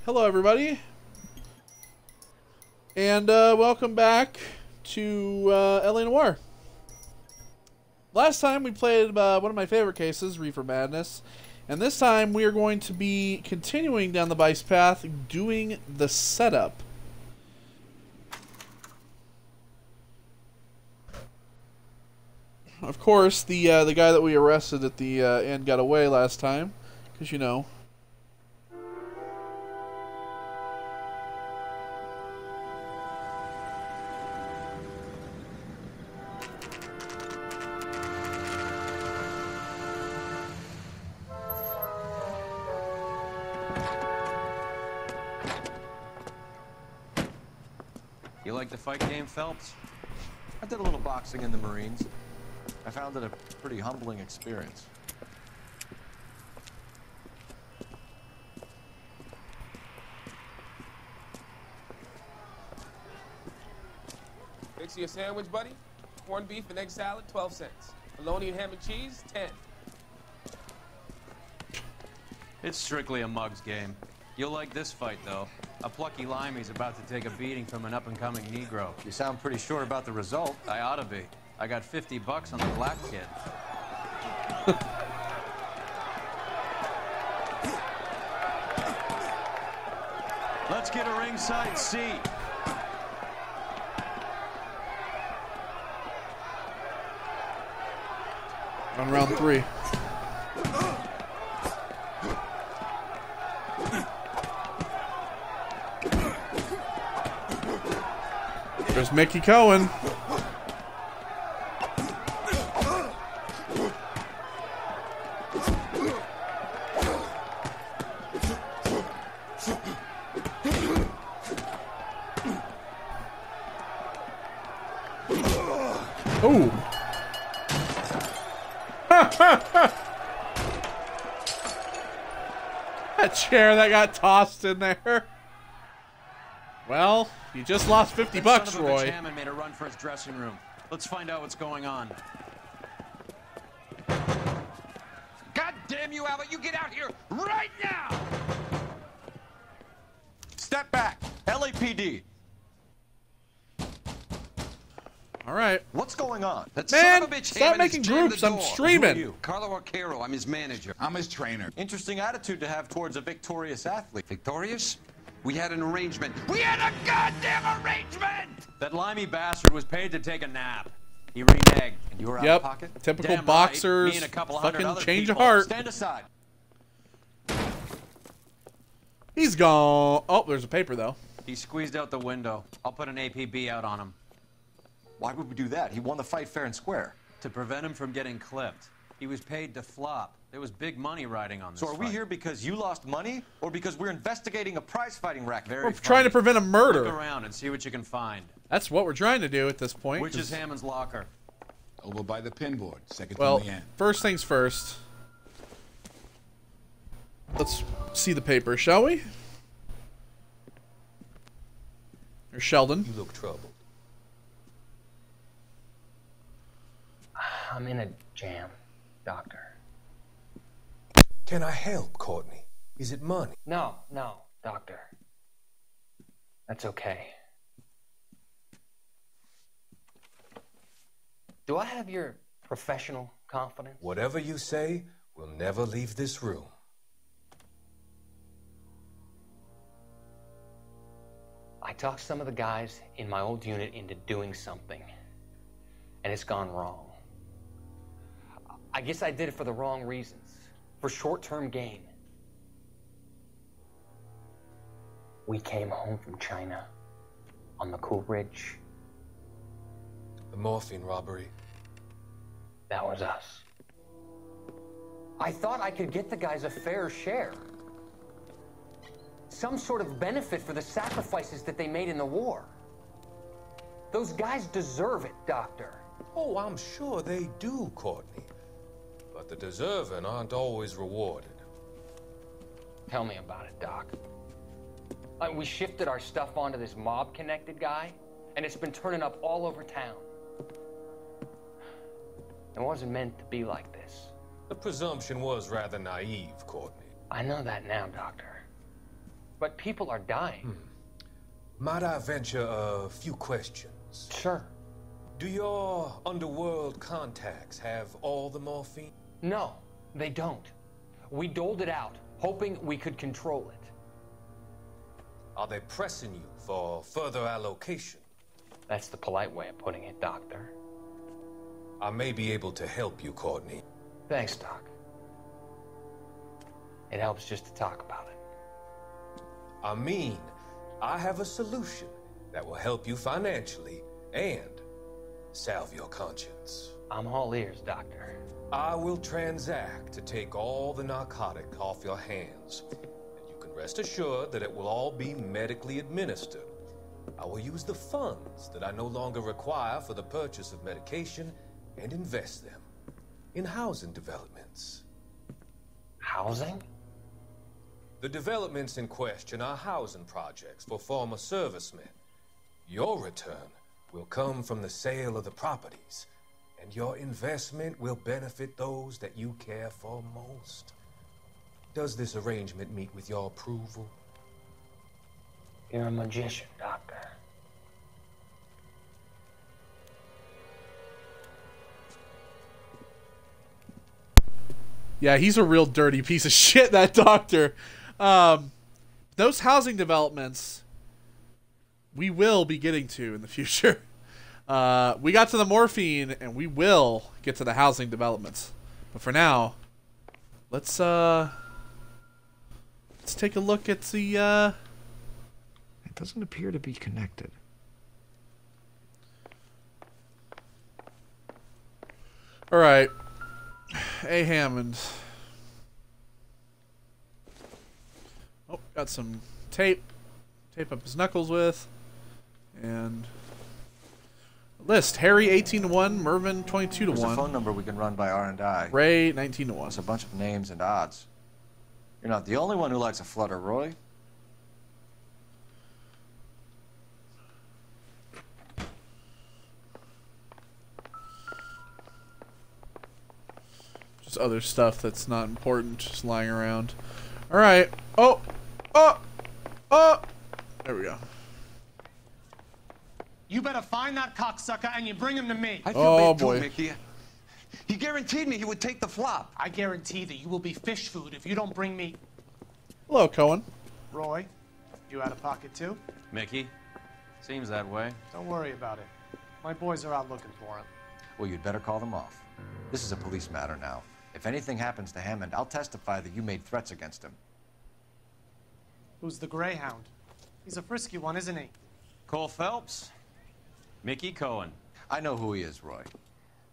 Hello, everybody, and welcome back to LA Noire. Last time we played one of my favorite cases, Reefer Madness, and this time we are going to be continuing down the Vice path, doing the setup. Of course, the guy that we arrested at the end got away last time, because you know. You like the fight game, Phelps? I did a little boxing in the Marines. I found it a pretty humbling experience. Fix you a sandwich, buddy. Corned beef and egg salad, 12 cents. Bologna and ham and cheese, 10. It's strictly a mug's game. You'll like this fight, though. A plucky limey's about to take a beating from an up-and-coming Negro. You sound pretty sure about the result. I ought to be. I got 50 bucks on the black kid. Let's get a ringside seat. On round 3. There's Mickey Cohen. Oh. That chair that got tossed in there. Well, you just lost 50 bucks, Roy. Hammond made a run for his dressing room. Let's find out what's going on. God damn you, Albert! You get out here right now! Step back! LAPD! All right. What's going on? That Man, son of a bitch stop Hammond making has jammed groups. the I'm door. streaming. Who are you? Carlo Arcaro, I'm his manager. I'm his trainer. Interesting attitude to have towards a victorious athlete. Victorious? We had an arrangement. We had a goddamn arrangement! That limey bastard was paid to take a nap. He reneged, and you were out of Yep. pocket? Typical Damn boxers. Right. Me and a couple hundred Fucking other change of people. heart. Stand aside. He's gone. Oh, there's a paper though. He squeezed out the window. I'll put an APB out on him. Why would we do that? He won the fight fair and square. To prevent him from getting clipped. He was paid to flop. There was big money riding on this So are we fight. here because you lost money, or because we're investigating a prize-fighting racket? Very We're funny. trying to prevent a Look murder. around and see what you can find. That's what we're trying to do at this point. Which is 'cause- Hammond's locker? Over by the pinboard, second Well, from the end. first things first. Let's see the paper, shall we? Or Sheldon. You look troubled. I'm in a jam, Doctor. Can I help, Courtney? Is it money? No, Doctor. That's okay. Do I have your professional confidence? Whatever you say, we'll never leave this room. I talked some of the guys in my old unit into doing something, and it's gone wrong. I guess I did it for the wrong reasons, for short-term gain. We came home from China on the Cool Ridge. The morphine robbery. That was us. I thought I could get the guys a fair share. Some sort of benefit for the sacrifices that they made in the war. Those guys deserve it, Doctor. Oh, I'm sure they do, Courtney. But the deserving aren't always rewarded. Tell me about it, Doc. We shifted our stuff onto this mob-connected guy, and it's been turning up all over town. It wasn't meant to be like this. The presumption was rather naive, Courtney. I know that now, Doctor. but people are dying. Might I venture a few questions? Sure. Do your underworld contacts have all the morphine? No, they don't. We doled it out, hoping we could control it. Are they pressing you for further allocation? That's the polite way of putting it, Doctor. I may be able to help you, Courtney. Thanks, Doc. It helps just to talk about it. I mean, I have a solution that will help you financially and salve your conscience. I'm all ears, Doctor. I will transact to take all the narcotic off your hands. And you can rest assured that it will all be medically administered. I will use the funds that I no longer require for the purchase of medication and invest them in housing developments. Housing? The developments in question are housing projects for former servicemen. Your return will come from the sale of the properties, and your investment will benefit those that you care for most. Does this arrangement meet with your approval? You're a magician, Doctor. Yeah, he's a real dirty piece of shit, that doctor. Those housing developments we will be getting to in the future. We got to the morphine, and we will get to the housing developments. But for now, let's take a look at the... It doesn't appear to be connected. All right. A. Hammond. Oh, got some tape. Tape up his knuckles with. And... list. Harry 18-1, Mervyn 22-1. There's a phone number we can run by R&I. Ray 19-1. It's a bunch of names and odds. You're not the only one who likes a flutter, Roy. Just other stuff that's not important, just lying around. All right. Oh, oh, oh. There we go. You better find that cocksucker and you bring him to me. I feel bad too, Mickey. He guaranteed me he would take the flop. I guarantee that you will be fish food if you don't bring me... Hello, Cohen. Roy, you out of pocket too? Mickey, seems that way. Don't worry about it. My boys are out looking for him. Well, you'd better call them off. This is a police matter now. If anything happens to Hammond, I'll testify that you made threats against him. Who's the Greyhound? He's a frisky one, isn't he? Cole Phelps? Mickey Cohen. I know who he is, Roy.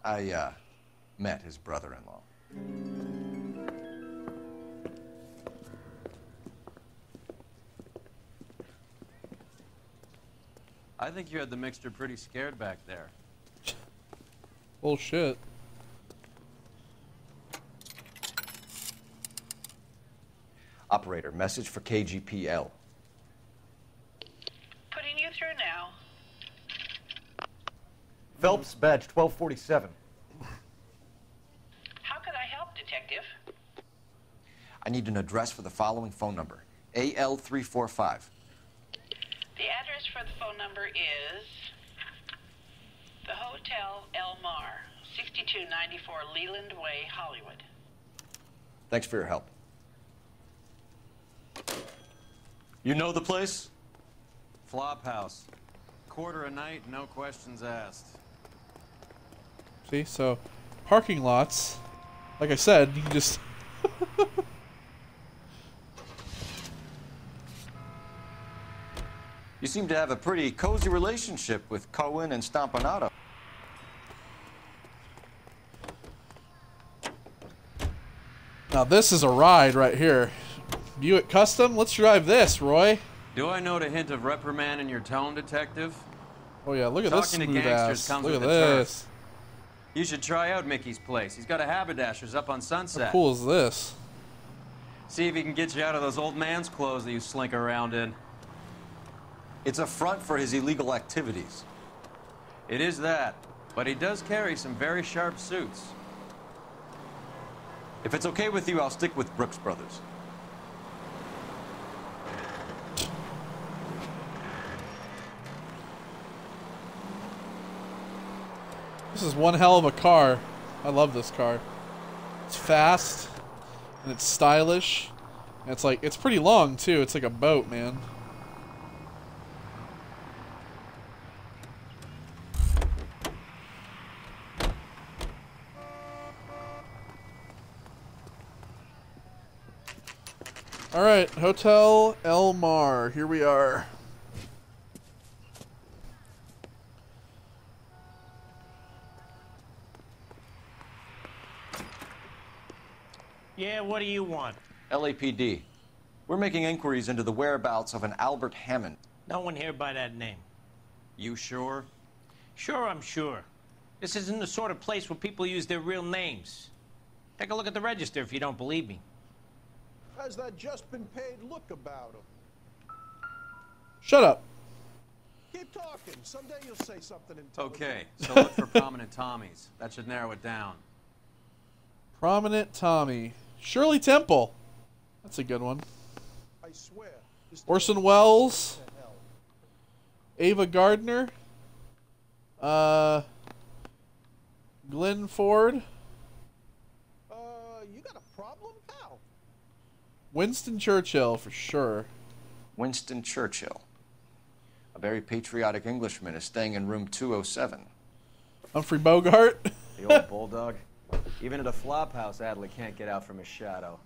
I, met his brother-in-law. I think you had the mixture pretty scared back there. Bullshit. Operator, message for KGPL. Putting you through now. Phelps, badge 1247. How could I help, Detective? I need an address for the following phone number. AL345. The address for the phone number is the Hotel El Mar, 6294 Leland Way, Hollywood. Thanks for your help. You know the place? Flop house. Quarter a night, no questions asked. See, so parking lots, like I said, you can just... You seem to have a pretty cozy relationship with Cohen and Stompanato. Now this is a ride right here. Buick Custom? Let's drive this, Roy. Do I note a hint of reprimand in your tone, Detective? Oh yeah, look at this Talking to smooth gangsters ass. comes Look at with the this. turf. You should try out Mickey's place. He's got a haberdasher's up on Sunset. How cool is this? See if he can get you out of those old man's clothes that you slink around in. It's a front for his illegal activities. It is that, but he does carry some very sharp suits. If it's okay with you, I'll stick with Brooks Brothers. This is one hell of a car. I love this car. It's fast, and it's stylish, and it's like, it's pretty long too. It's like a boat, man. All right, Hotel El Mar. Here we are. Yeah, what do you want? LAPD. We're making inquiries into the whereabouts of an Albert Hammond. No one here by that name. You sure? Sure, I'm sure. This isn't the sort of place where people use their real names. Take a look at the register if you don't believe me. Has that just been paid look about him? Shut up. Keep talking. Someday you'll say something intelligent. Okay, so look for prominent Tommies. That should narrow it down. Prominent Tommy. Shirley Temple. That's a good one. I swear. Orson Welles. Ava Gardner. Glenn Ford. You got a problem, pal? Winston Churchill, for sure. Winston Churchill. A very patriotic Englishman is staying in room 207. Humphrey Bogart. The old bulldog. Even at a flop house, Adley can't get out from his shadow.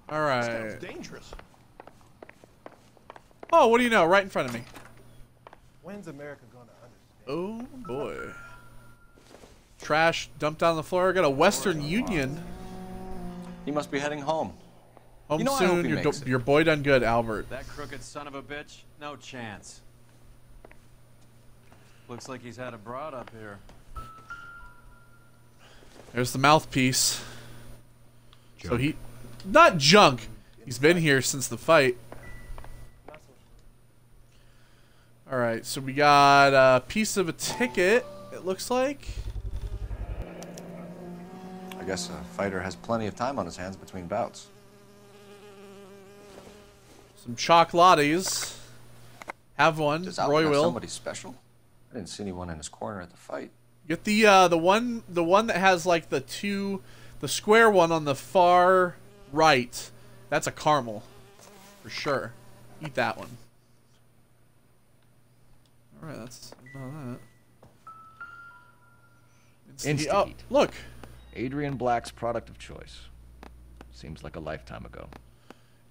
All right. Sounds dangerous. Oh, what do you know? Right in front of me. When's America gonna understand? Oh boy. Trash dumped on the floor. Got a Western Union. He must be heading home. Home You know, I hope soon. he makes it. Your boy done good, Albert. That crooked son of a bitch? No chance. Looks like he's had a broad up here. There's the mouthpiece. Junk. So he... Not junk. He's been here since the fight. Alright, so we got a piece of a ticket, it looks like. I guess a fighter has plenty of time on his hands between bouts. Some chocolates. Have one. Does Albert Roy have will. somebody special? I didn't see anyone in his corner at the fight. Get the one that has like the square one on the far right. That's a caramel, for sure. Eat that one. All right, that's about that. Insta-heat. Oh, look. Adrian Black's product of choice. Seems like a lifetime ago.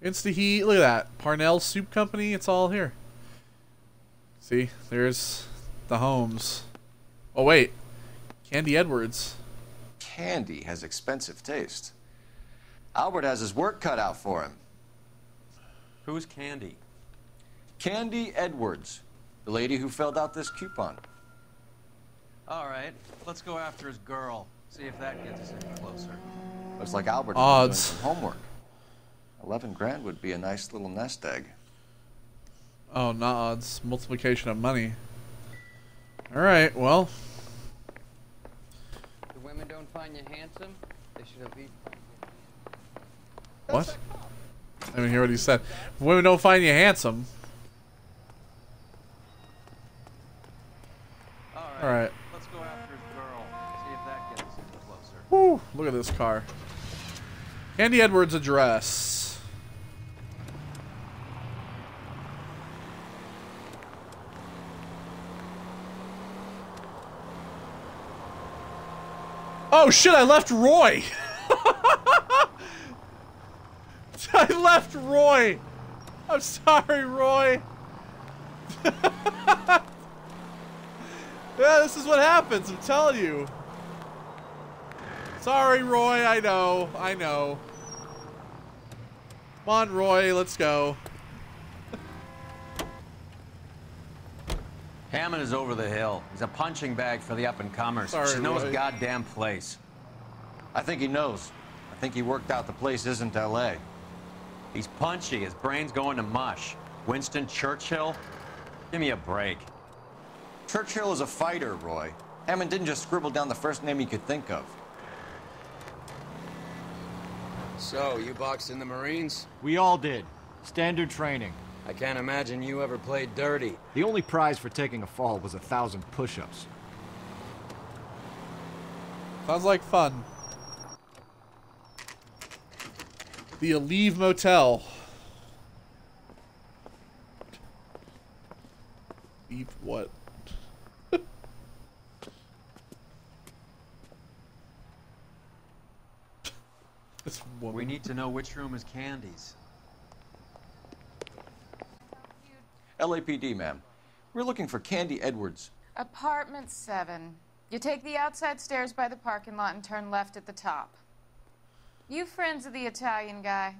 Insta-heat. Look at that. Parnell's Soup Company. It's all here. See, there's the homes. Oh wait, Candy Edwards. Candy has expensive taste. Albert has his work cut out for him. Who's Candy? Candy Edwards, the lady who filled out this coupon. All right, let's go after his girl. See if that gets us any closer. Looks like Albert's Odds. been doing some homework. 11 grand would be a nice little nest egg. Oh, not odds. Multiplication of money. All right, well. The women don't find you handsome, they should have eaten. What? I didn't hear what he said. If women don't find you handsome. All right. Let's go after his girl. See if that gets us any closer. Woo! Look at this car. Candy Edwards' address. Oh shit, I left Roy! I left Roy! I'm sorry, Roy! Yeah, this is what happens, I'm telling you. Sorry, Roy, I know. Come on, Roy, let's go. Hammond is over the hill. He's a punching bag for the up-and-comers. Sorry, Should know his Roy. goddamn place. I think he knows. I think he worked out the place isn't L.A. He's punchy. His brain's going to mush. Winston Churchill? Give me a break. Churchill is a fighter, Roy. Hammond didn't just scribble down the first name he could think of. So, you boxed in the Marines? We all did. Standard training. I can't imagine you ever played dirty. The only prize for taking a fall was 1,000 push-ups. Sounds like fun. The Aleve Motel. Eve what? This woman. We need to know which room is Candy's. LAPD, ma'am. We're looking for Candy Edwards. Apartment 7. You take the outside stairs by the parking lot and turn left at the top. You friends of the Italian guy?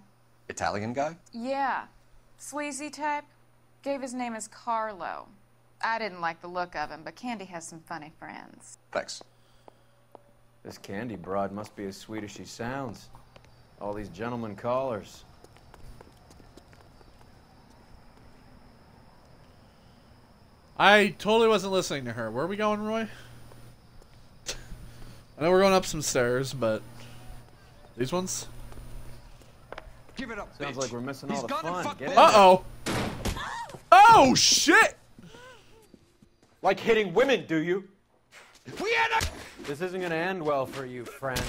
Italian guy? Yeah. Sleazy type. Gave his name as Carlo. I didn't like the look of him, but Candy has some funny friends. Thanks. This Candy broad must be as sweet as she sounds. All these gentlemen callers. I totally wasn't listening to her. Where are we going, Roy? I know we're going up some stairs, but these ones? Give it up, Sounds bitch. like we're missing all the gone and fun. fucked Get in Uh-oh. Oh, shit! Like hitting women, do you? We had a... This isn't gonna end well for you, friend.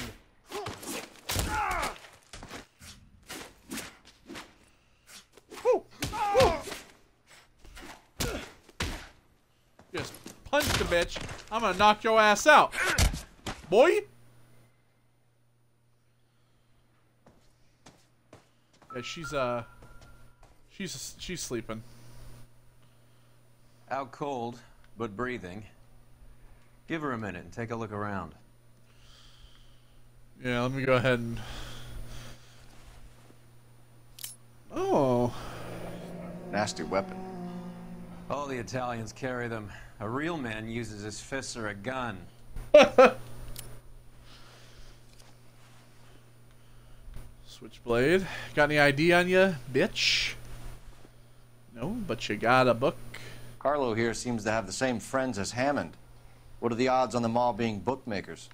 Just punch the bitch. I'm gonna knock your ass out. Boy! Yeah, she's sleeping. Out cold, but breathing. Give her a minute and take a look around. Yeah, let me go ahead and... Oh. Nasty weapon. All the Italians carry them. A real man uses his fists or a gun. Switchblade. Got any ID on you, bitch? No, but you got a book. Carlo here seems to have the same friends as Hammond. What are the odds on them all being bookmakers?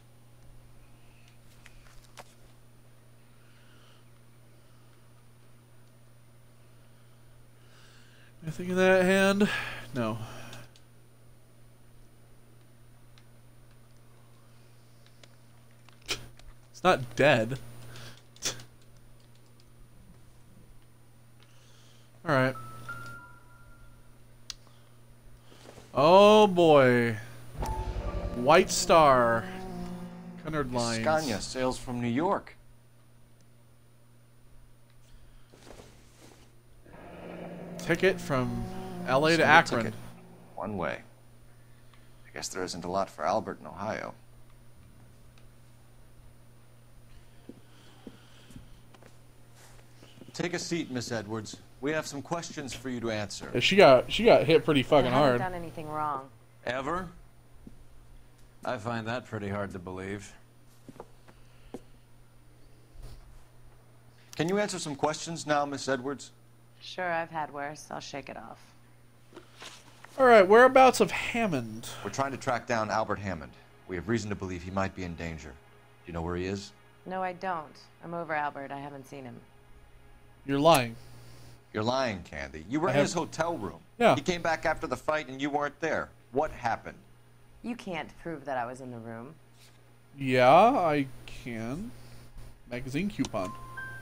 Anything in that hand? No. It's not dead. Alright. Oh boy. White Star. Cunard Lines. Scania sails from New York. Ticket from LA to Single Akron. ticket. One way. I guess there isn't a lot for Albert in Ohio. Take a seat, Miss Edwards. We have some questions for you to answer. Yeah, she got hit pretty fucking I haven't hard. done anything wrong. Ever? I find that pretty hard to believe. Can you answer some questions now, Miss Edwards? Sure, I've had worse. I'll shake it off. Alright, whereabouts of Hammond? We're trying to track down Albert Hammond. We have reason to believe he might be in danger. Do you know where he is? No, I don't. I'm over Albert. I haven't seen him. You're lying. You're lying, Candy. You were I in have- his hotel room. Yeah. He came back after the fight and you weren't there. What happened? You can't prove that I was in the room. Yeah, I can. Magazine coupon.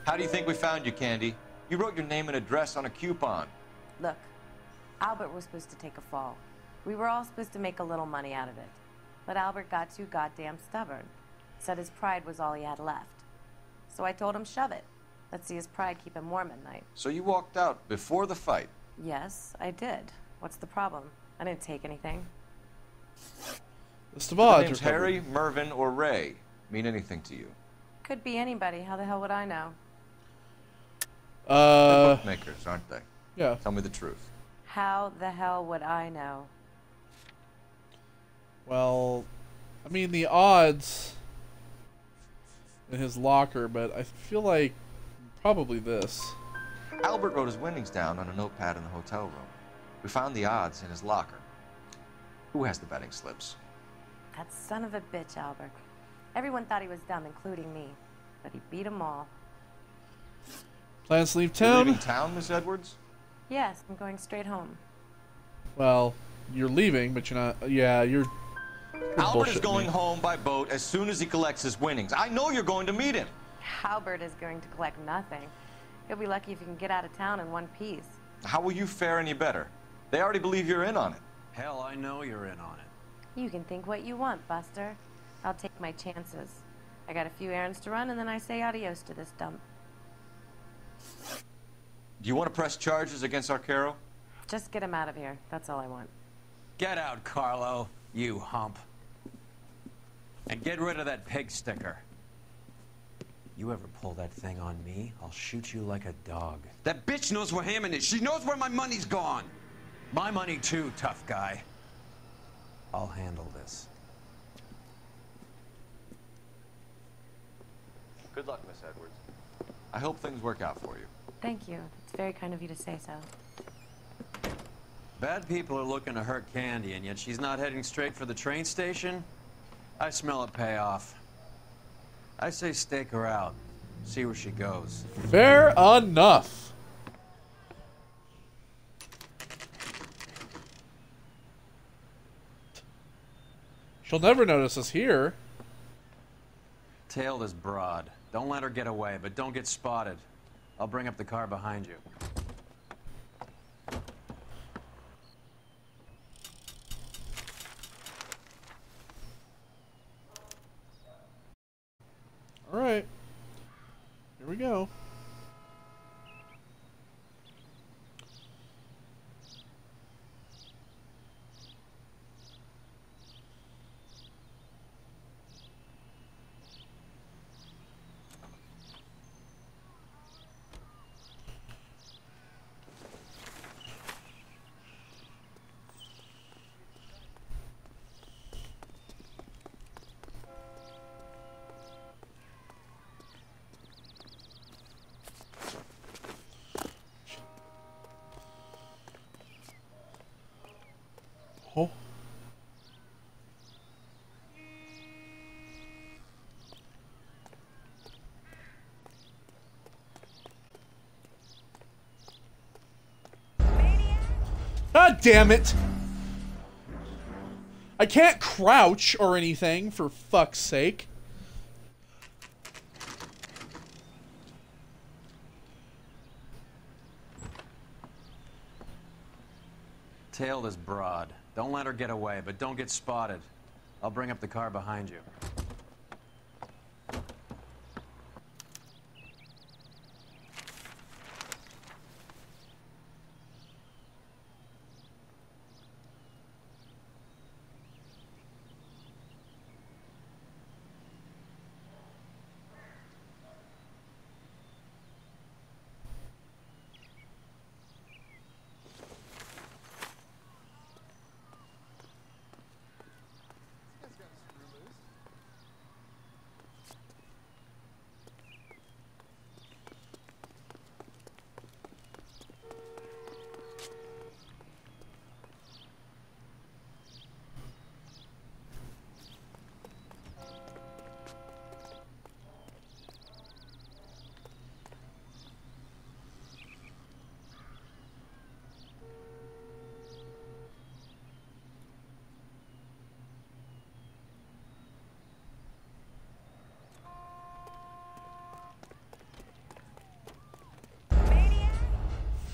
How do you think we found you, Candy? You wrote your name and address on a coupon. Look, Albert was supposed to take a fall. We were all supposed to make a little money out of it. But Albert got too goddamn stubborn. Said his pride was all he had left. So I told him, shove it. Let's see his pride keep him warm at night. So you walked out before the fight. Yes, I did. What's the problem? I didn't take anything. List of The odds. names recovered. Harry, Mervyn, or Ray mean anything to you? Could be anybody. How the hell would I know? They're bookmakers, aren't they? Yeah. Tell me the truth. How the hell would I know? Well, I mean the odds in his locker, but I feel like probably this. Albert wrote his winnings down on a notepad in the hotel room. We found the odds in his locker. Who has the betting slips? That son of a bitch, Albert. Everyone thought he was dumb, including me. But he beat them all. Plans to leave You're town? leaving town, Miss Edwards? Yes, I'm going straight home. Well, you're leaving, but you're not. Yeah, you're Albert is bullshitting going me. home by boat as soon as he collects his winnings. I know you're going to meet him. Albert is going to collect nothing. He'll be lucky if he can get out of town in one piece. How will you fare any better? They already believe you're in on it. Hell, I know you're in on it. You can think what you want, Buster. I'll take my chances. I got a few errands to run, and then I say adios to this dump. Do you want to press charges against Arcaro? Just get him out of here. That's all I want. Get out, Carlo, you hump. And get rid of that pig sticker. You ever pull that thing on me, I'll shoot you like a dog. That bitch knows where Hammond is. She knows where my money's gone. My money too, tough guy. I'll handle this. Good luck, Miss Edwards. I hope things work out for you. Thank you. It's very kind of you to say so. Bad people are looking to hurt Candy, and yet she's not heading straight for the train station? I smell a payoff. I say stake her out. See where she goes. Fair enough. She'll never notice us here. Tail this broad. Don't let her get away, but don't get spotted. I'll bring up the car behind you. All right. Here we go. Oh. God damn it! I can't crouch or anything, for fuck's sake. Tail this broad. Don't let her get away, but don't get spotted. I'll bring up the car behind you.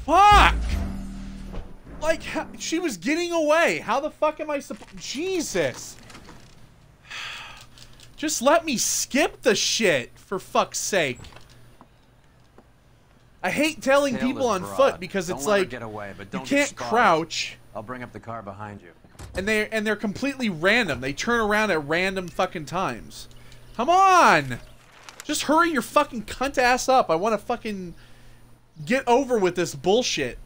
Fuck! Like, she was getting away. How the fuck am I supposed... Jesus! Just let me skip the shit, for fuck's sake. I hate telling Tail people this on broad. foot because Don't it's let her like, get away, but you don't get can't spotted. crouch, I'll bring up the car behind you. and they're completely random. They turn around at random fucking times. Come on! Just hurry your fucking cunt ass up. I want to fucking get over with this bullshit.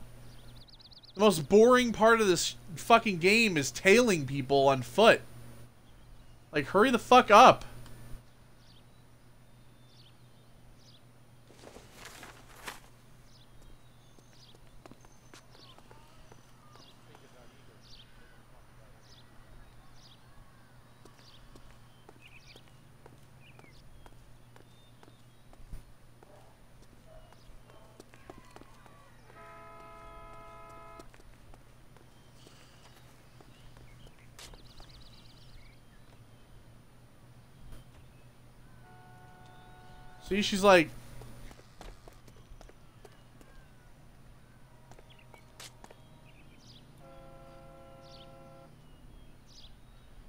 The most boring part of this fucking game is tailing people on foot. Like, hurry the fuck up. See, she's like...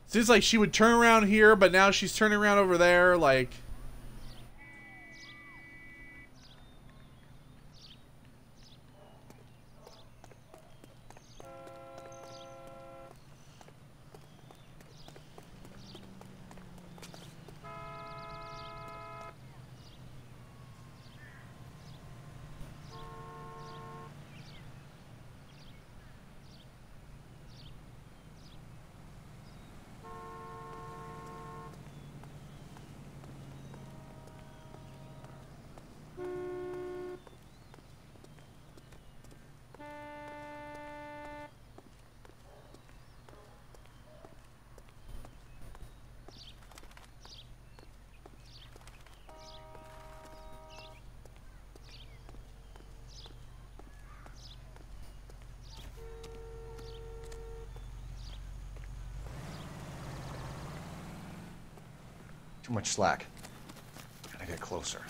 Seems like she would turn around here, but now she's turning around over there, like... Too much slack. Gotta get closer.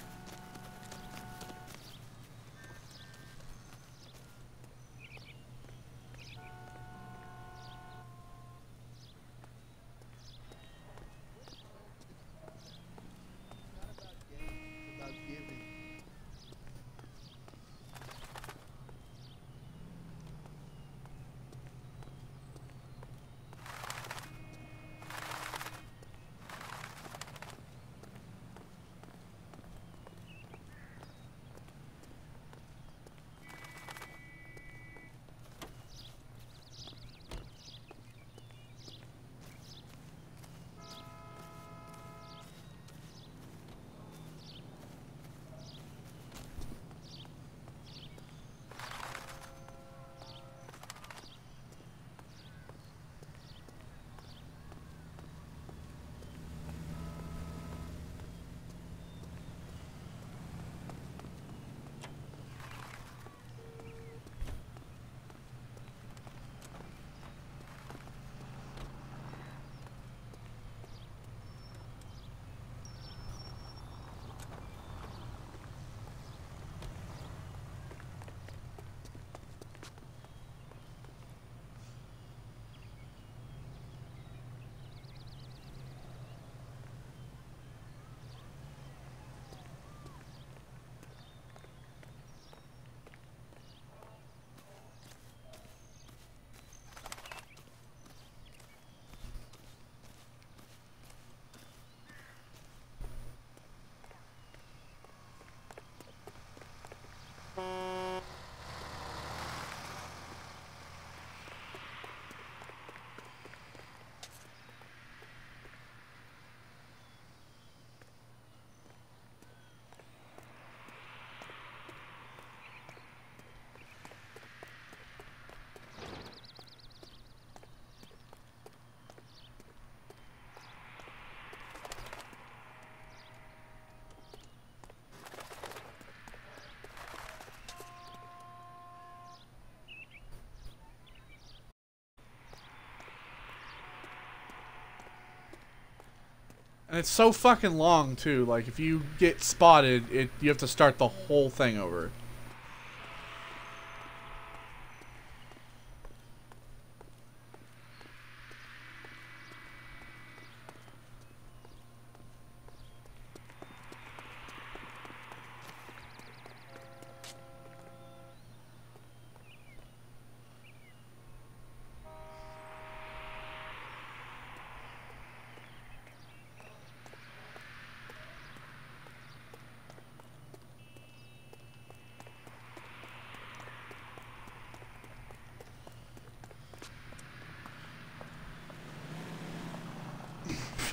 And it's so fucking long, too. Like, if you get spotted, you have to start the whole thing over.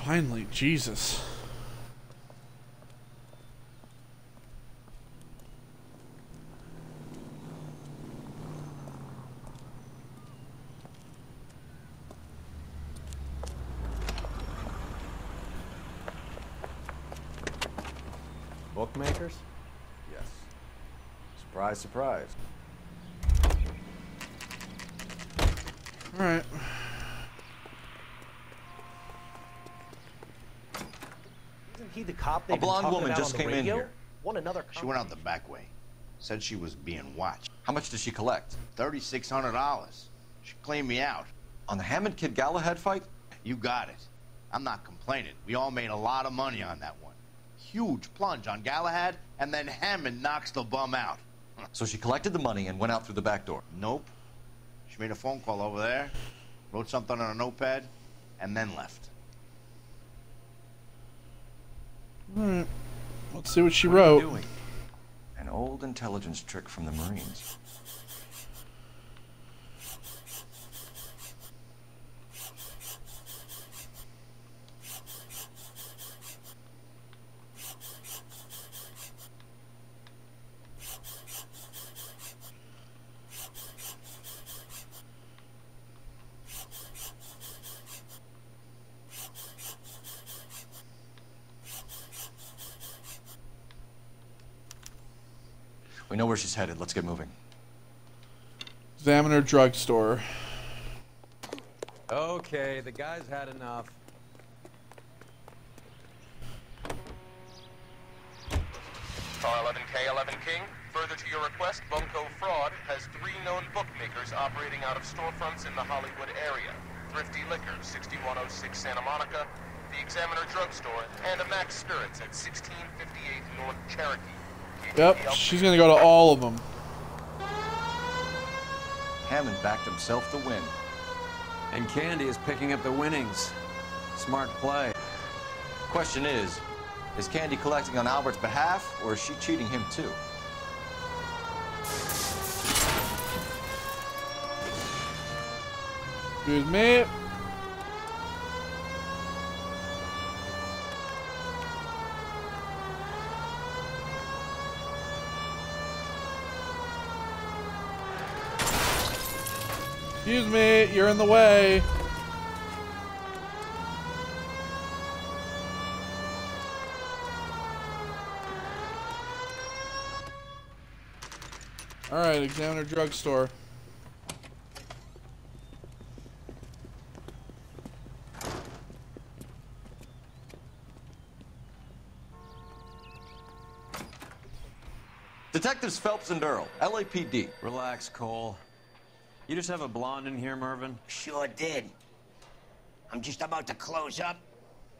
Finally, Jesus. Bookmakers? Yes. Surprise, surprise. All right. he the cop A blonde woman just came in here. Want another She went out the back way. Said she was being watched. How much did she collect? $3,600. She cleaned me out. On the Hammond Kid Galahad fight? You got it. I'm not complaining. We all made a lot of money on that one. Huge plunge on Galahad, and then Hammond knocks the bum out. So she collected the money and went out through the back door? Nope. She made a phone call over there, wrote something on a notepad, and then left. Alright. Let's see what she wrote. An old intelligence trick from the Marines. We know where she's headed. Let's get moving. Examiner drugstore. Okay, the guy's had enough. Car 11K, 11 King. Further to your request, Bunko Fraud has 3 known bookmakers operating out of storefronts in the Hollywood area. Thrifty Liquor, 6106 Santa Monica, the Examiner Drugstore, and a Max Spirits at 1658 North Cherokee. Yep, she's gonna go to all of them. Hammond backed himself to win. And Candy is picking up the winnings. Smart play. Question is Candy collecting on Albert's behalf, or is she cheating him too? Excuse me. Excuse me, you're in the way. All right, Examiner drugstore. Detectives Phelps and Earl, LAPD. Relax, Cole. You just have a blonde in here, Mervyn? Sure did. I'm just about to close up.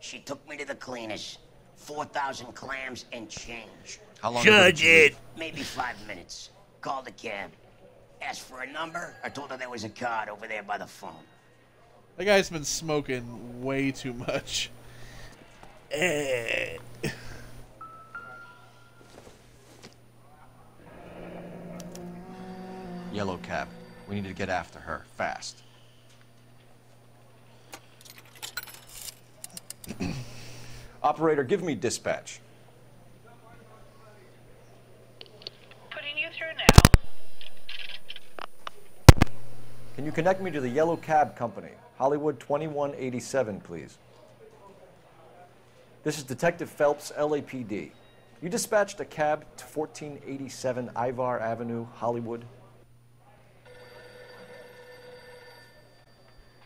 She took me to the cleaners. 4,000 clams and change. How long? Sure did. Maybe 5 minutes. Called a cab. Asked for a number. I told her there was a card over there by the phone. That guy's been smoking way too much. Yellow cab. We need to get after her, fast. Operator, give me dispatch. Putting you through now. Can you connect me to the Yellow Cab Company? Hollywood 2187, please. This is Detective Phelps, LAPD. You dispatched a cab to 1487 Ivar Avenue, Hollywood.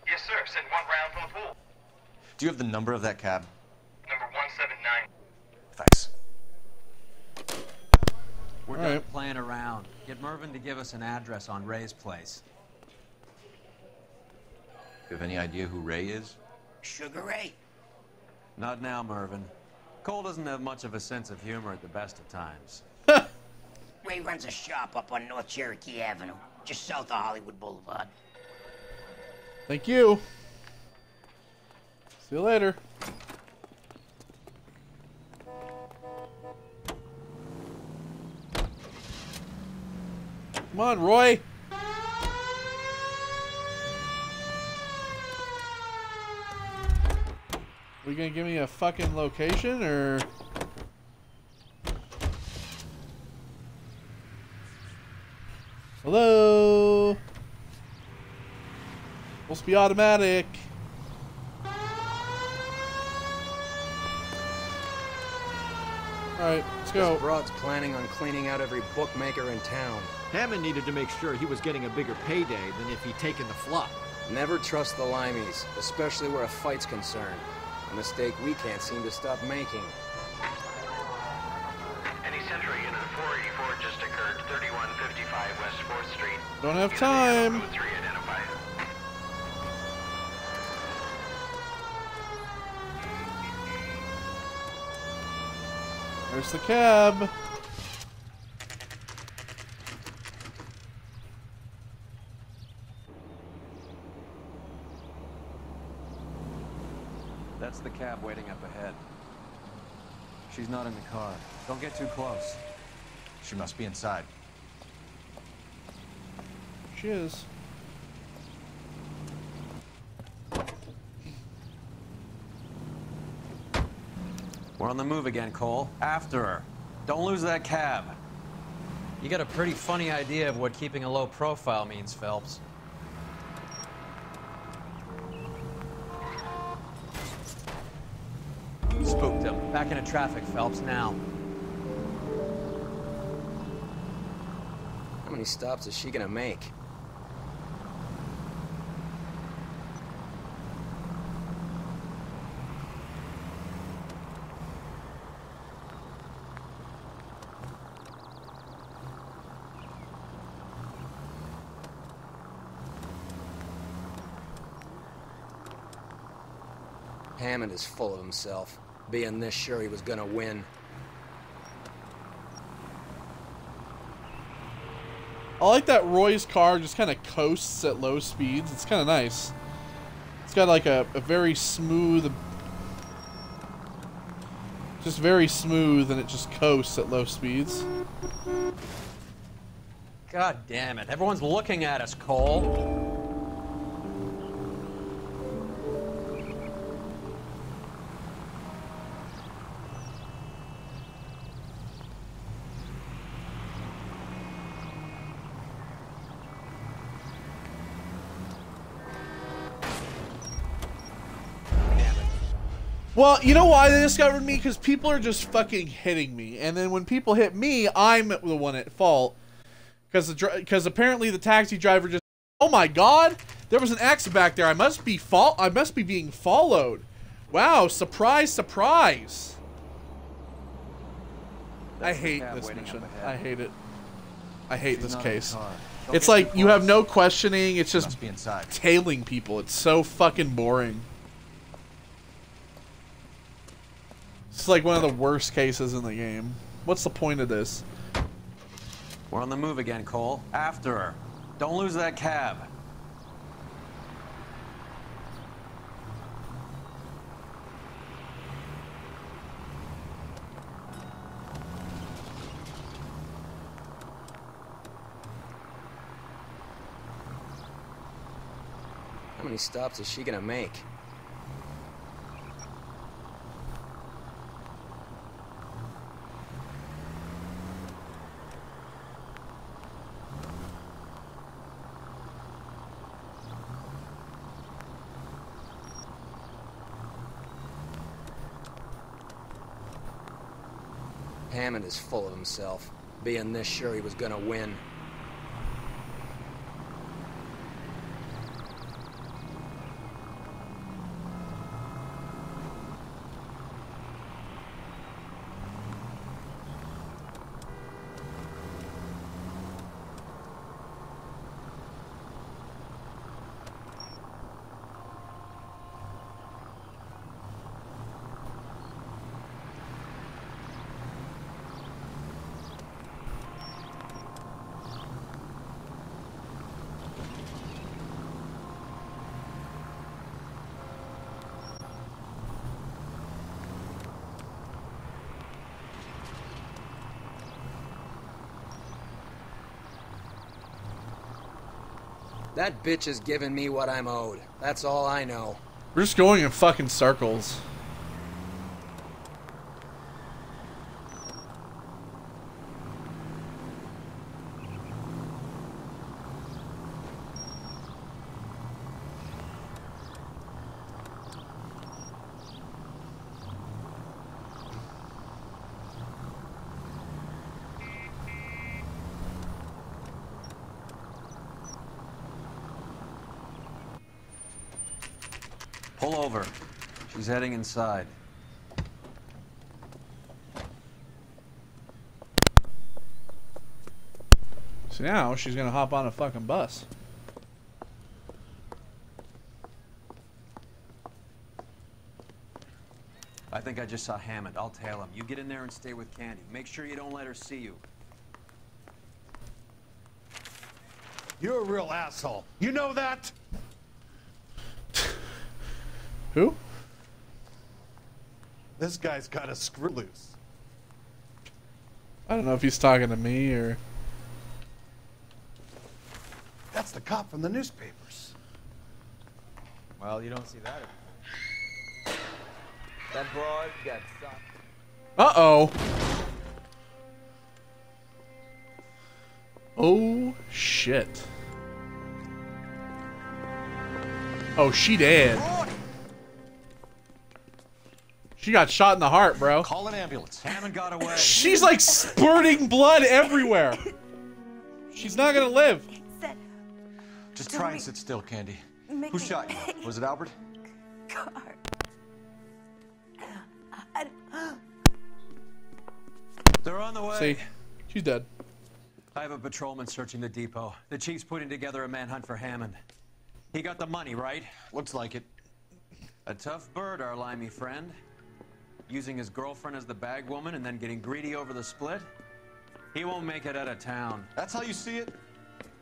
Yes, sir. Send 1 round from the pool. Do you have the number of that cab? Number 179. Thanks. We're done playing around. Get Mervyn to give us an address on Ray's place. You have any idea who Ray is? Sugar Ray? Not now, Mervyn. Cole doesn't have much of a sense of humor at the best of times. Ray runs a shop up on North Cherokee Avenue, just south of Hollywood Boulevard. Thank you. See you later. Come on, Roy. Are you gonna give me a fucking location, or? Hello? Supposed to be automatic. Alright, let's go. This broad's planning on cleaning out every bookmaker in town. Hammond needed to make sure he was getting a bigger payday than if he'd taken the flop. Never trust the limeys, especially where a fight's concerned. A mistake we can't seem to stop making. entry into the 484 just occurred, 3155 West 4th Street. Don't have time. Code 3 identified. There's the cab. That's the cab waiting up ahead. She's not in the car. Don't get too close. She must be inside. She is. We're on the move again, Cole. After her. Don't lose that cab. You got a pretty funny idea of what keeping a low profile means, Phelps. Spooked him. Back into traffic, Phelps, now. How many stops is she gonna make? Hammond is full of himself, being this sure he was gonna win. I like that Roy's car just kind of coasts at low speeds. It's kind of nice. It's got like a very smooth, just very smooth, and it just coasts at low speeds. God damn it. Everyone's looking at us, Cole. Well, you know why they discovered me? Because people are just fucking hitting me. And then when people hit me, I'm the one at fault. Because apparently the taxi driver just... Oh my god! There was an axe back there. I must be being followed. Wow, surprise, surprise. I hate this mission. I hate it. I hate this case. It's like you have no questioning. It's just tailing people. It's so fucking boring. It's like one of the worst cases in the game. What's the point of this? We're on the move again, Cole. After her. Don't lose that cab. How many stops is she gonna make? Hammond is full of himself, being this sure he was gonna win. That bitch is giving me what I'm owed. That's all I know. We're just going in fucking circles. Pull over. She's heading inside. So now she's gonna hop on a fucking bus. I think I just saw Hammond. I'll tail him. You get in there and stay with Candy. Make sure you don't let her see you. You're a real asshole. You know that? Who? This guy's got a screw loose. I don't know if he's talking to me or... That's the cop from the newspapers. Well, you don't see that. That broad got sucked. Uh-oh. Oh, shit. Oh, she dead. She got shot in the heart, bro. Call an ambulance. Hammond got away. She's like spurting blood everywhere. She's not gonna live. Just try and sit still, Candy. Who shot you? Was it Albert? Car. They're on the way. See, she's dead. I have a patrolman searching the depot. The chief's putting together a manhunt for Hammond. He got the money, right? Looks like it. A tough bird, our limey friend. Using his girlfriend as the bag woman and then getting greedy over the split. He won't make it out of town. That's how you see it?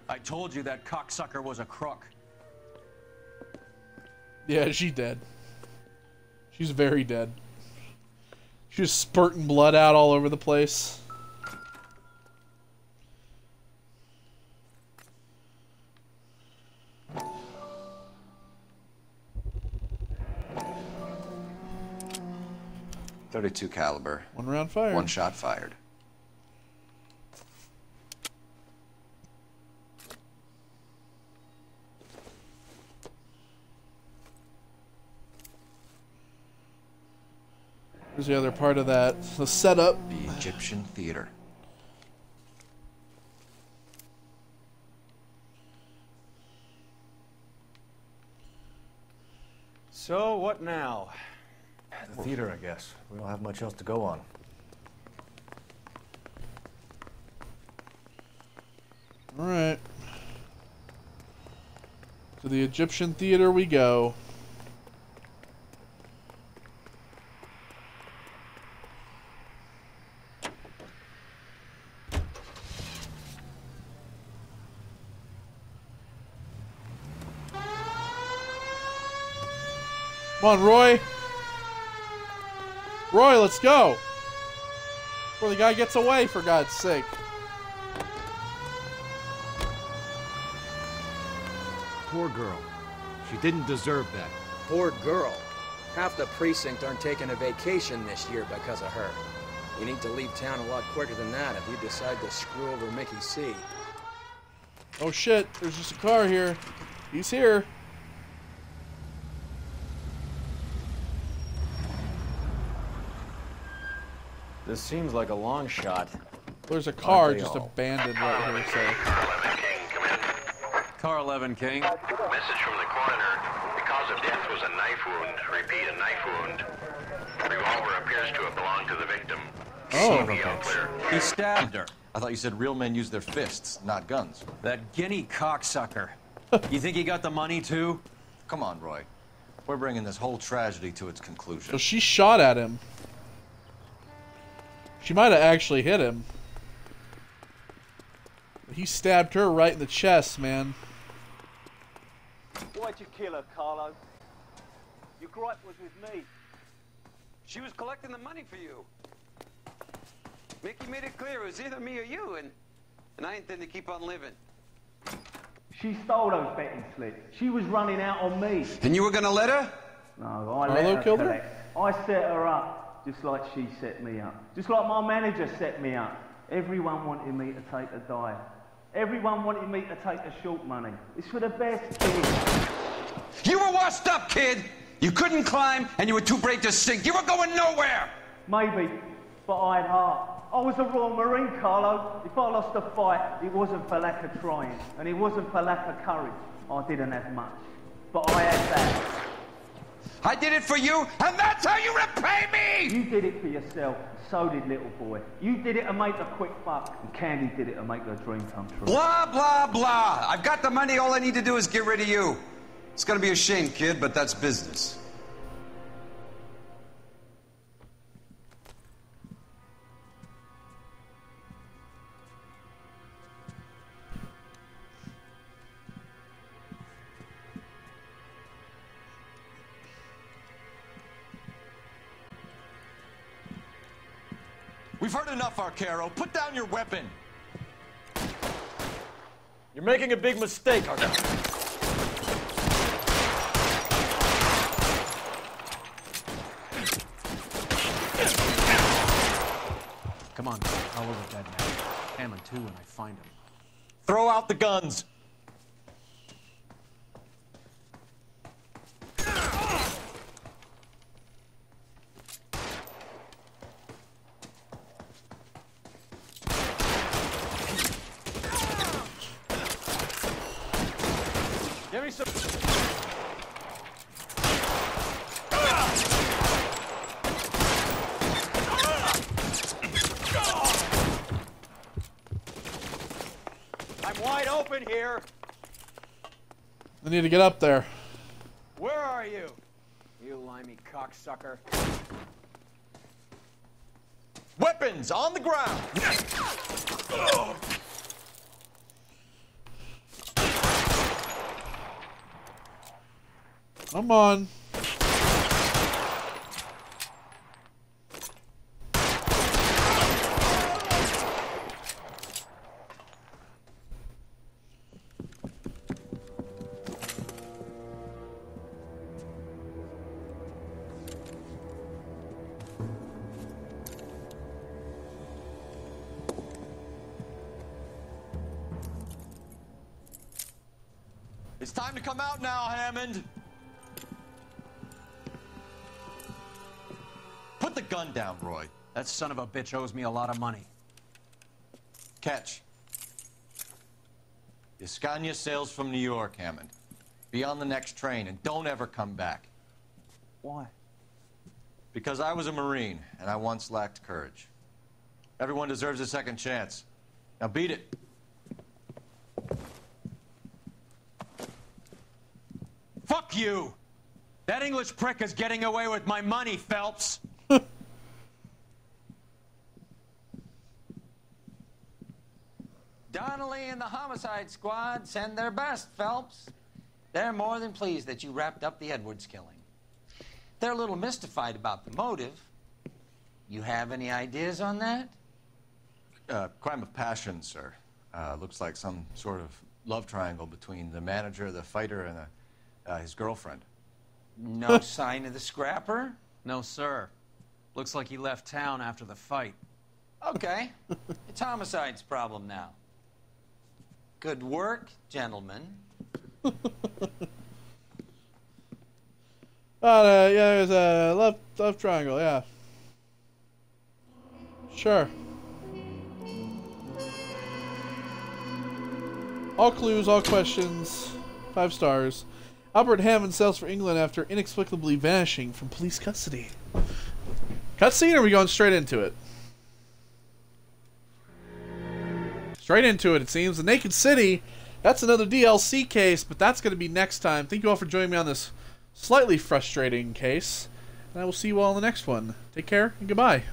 I told you that cocksucker was a crook. Yeah, she's dead. She's very dead. She's just spurting blood out all over the place. .32 caliber. One round fired. One shot fired. Here's the other part of that. The setup. The Egyptian theater. So, what now? The theater, I guess. We don't have much else to go on. Alright. To the Egyptian theater we go. Come on, Roy. Roy, let's go. Before the guy gets away, for God's sake. Poor girl. She didn't deserve that. Poor girl. Half the precinct aren't taking a vacation this year because of her. You need to leave town a lot quicker than that if you decide to screw over Mickey C. Oh shit, there's just a car here. He's here. This seems like a long shot. There's a car just abandoned right here, so. Car 11 King. Message from the coroner. The cause of death was a knife wound. Repeat, a knife wound. The revolver appears to have belonged to the victim. Oh, clear. He stabbed her. I thought you said real men use their fists, not guns. That guinea cocksucker. You think he got the money too? Come on, Roy. We're bringing this whole tragedy to its conclusion. So she shot at him. She might have actually hit him. But he stabbed her right in the chest, man. Why'd you kill her, Carlo? Your gripe was with me. She was collecting the money for you. Mickey made it clear it was either me or you, and I intend to keep on living. She stole those betting slips. She was running out on me. And you were gonna let her? No, I let her collect. I set her up, just like she set me up. Just like my manager set me up. Everyone wanted me to take a dive. Everyone wanted me to take the short money. It's for the best kid. You were washed up, kid! You couldn't climb, and you were too brave to sink. You were going nowhere! Maybe, but I had heart. I was a Royal Marine, Carlo. If I lost a fight, it wasn't for lack of trying, and it wasn't for lack of courage. I didn't have much, but I had that. I did it for you, and that's how you repay me! You did it for yourself, so did little boy. You did it to make a quick buck, and Candy did it to make her dream come true. Blah, blah, blah. I've got the money, all I need to do is get rid of you. It's gonna be a shame, kid, but that's business. We've heard enough, Arcaro. Put down your weapon. You're making a big mistake, Arcaro. Come on, I'll look at that man. Hammond too when I find him. Throw out the guns. Give me some. I'm wide open here. I need to get up there. Where are you? You limey cocksucker. Weapons on the ground. Come on. It's time to come out now, Hammond. Put the gun down, Roy. That son of a bitch owes me a lot of money. Catch. The Scania sails from New York, Hammond. Be on the next train and don't ever come back. Why? Because I was a Marine and I once lacked courage. Everyone deserves a second chance. Now beat it. Fuck you! That English prick is getting away with my money, Phelps! Donnelly and the homicide squad send their best, Phelps. They're more than pleased that you wrapped up the Edwards killing. They're a little mystified about the motive. You have any ideas on that? Crime of passion, sir. Looks like some sort of love triangle between the manager, the fighter, and his girlfriend. No sign of the scrapper? No, sir. Looks like he left town after the fight. Okay. It's homicide's problem now. Good work, gentlemen. Yeah, there's a love triangle, yeah. Sure. All clues, all questions. 5 stars. Albert Hammond sails for England after inexplicably vanishing from police custody. Cutscene, or are we going straight into it? Straight into it, it seems. The Naked City, that's another DLC case, but that's going to be next time. Thank you all for joining me on this slightly frustrating case. And I will see you all in the next one. Take care, and goodbye.